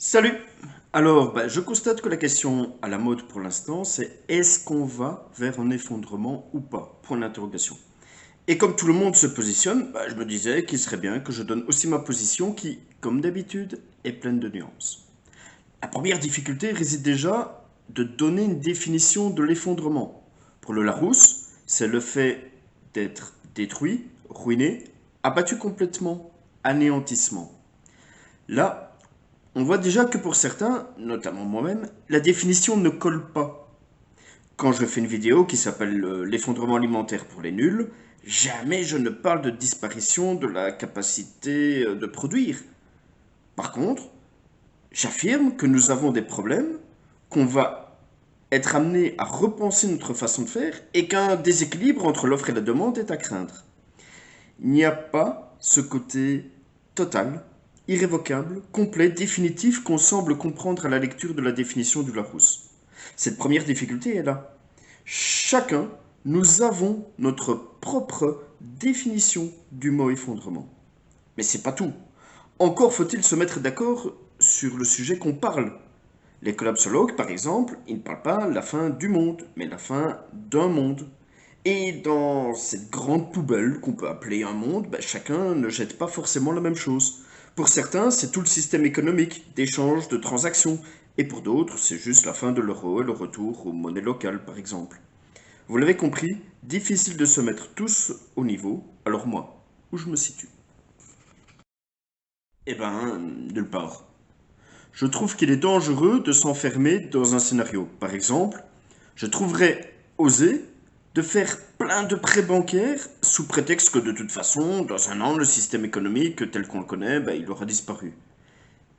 Salut! Alors, je constate que la question à la mode pour l'instant, c'est est-ce qu'on va vers un effondrement ou pas? Point d'interrogation. Et comme tout le monde se positionne, je me disais qu'il serait bien que je donne aussi ma position qui, comme d'habitude, est pleine de nuances. La première difficulté réside déjà de donner une définition de l'effondrement. Pour le Larousse, c'est le fait d'être détruit, ruiné, abattu complètement, anéantissement. Là, on voit déjà que pour certains, notamment moi-même, la définition ne colle pas. Quand je fais une vidéo qui s'appelle l'effondrement alimentaire pour les nuls, jamais je ne parle de disparition de la capacité de produire. Par contre, j'affirme que nous avons des problèmes, qu'on va être amené à repenser notre façon de faire et qu'un déséquilibre entre l'offre et la demande est à craindre. Il n'y a pas ce côté total, irrévocable, complet, définitif qu'on semble comprendre à la lecture de la définition du Larousse. Cette première difficulté est là. Chacun, nous avons notre propre définition du mot effondrement. Mais c'est pas tout. Encore faut-il se mettre d'accord sur le sujet qu'on parle. Les collapsologues, par exemple, ils ne parlent pas la fin du monde, mais la fin d'un monde. Et dans cette grande poubelle qu'on peut appeler un monde, chacun ne jette pas forcément la même chose. Pour certains, c'est tout le système économique, d'échange, de transactions. Et pour d'autres, c'est juste la fin de l'euro et le retour aux monnaies locales, par exemple. Vous l'avez compris, difficile de se mettre tous au niveau. Alors moi, où je me situe? Eh ben, nulle part. Je trouve qu'il est dangereux de s'enfermer dans un scénario. Par exemple, je trouverais osé de faire plein de prêts bancaires sous prétexte que de toute façon, dans un an, le système économique tel qu'on le connaît, il aura disparu.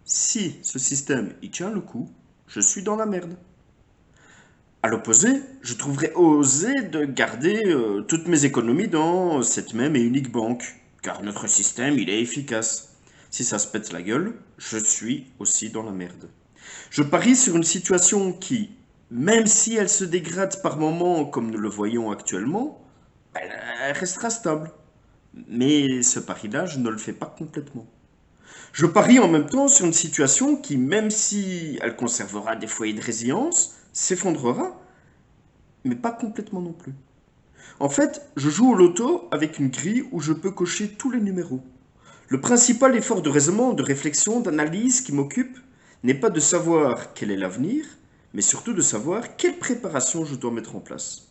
Si ce système y tient le coup, je suis dans la merde. À l'opposé, je trouverais osé de garder toutes mes économies dans cette même et unique banque, car notre système, il est efficace. Si ça se pète la gueule, je suis aussi dans la merde. Je parie sur une situation qui, même si elle se dégrade par moments comme nous le voyons actuellement, elle restera stable. Mais ce pari-là, je ne le fais pas complètement. Je parie en même temps sur une situation qui, même si elle conservera des foyers de résilience, s'effondrera, mais pas complètement non plus. En fait, je joue au loto avec une grille où je peux cocher tous les numéros. Le principal effort de raisonnement, de réflexion, d'analyse qui m'occupe n'est pas de savoir quel est l'avenir, mais surtout de savoir quelle préparation je dois mettre en place.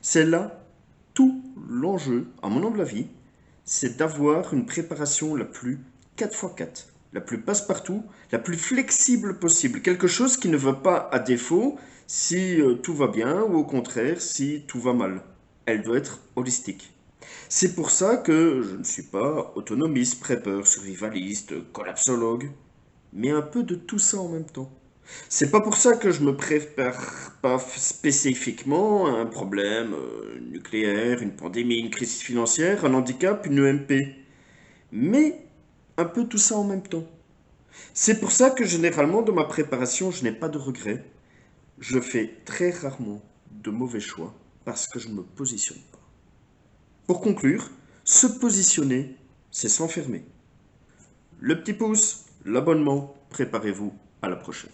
C'est là tout l'enjeu, à mon humble avis, c'est d'avoir une préparation la plus 4x4, la plus passe-partout, la plus flexible possible. Quelque chose qui ne va pas à défaut si tout va bien ou au contraire si tout va mal. Elle doit être holistique. C'est pour ça que je ne suis pas autonomiste, prépeur, survivaliste, collapsologue, mais un peu de tout ça en même temps. C'est pas pour ça que je me prépare pas spécifiquement à un problème nucléaire, une pandémie, une crise financière, un handicap, une EMP, mais un peu tout ça en même temps. C'est pour ça que généralement dans ma préparation, je n'ai pas de regrets. Je fais très rarement de mauvais choix parce que je ne me positionne pas. Pour conclure, se positionner, c'est s'enfermer. Le petit pouce, l'abonnement, préparez-vous à la prochaine.